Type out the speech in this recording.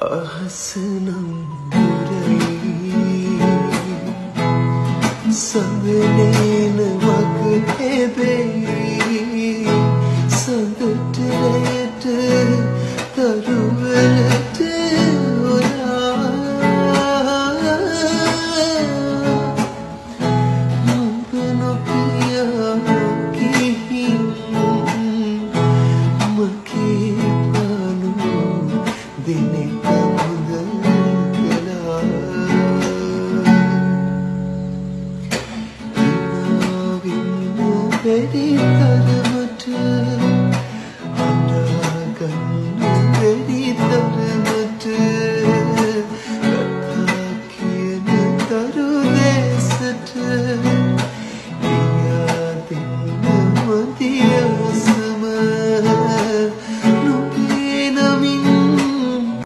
අහසනම් දුරයි සඳනේන මග හැබැයි සඳට රැයට තරුවලට ඔයා නුඹ නොකියා ගිහින් මගේ පණුව දෙනෙක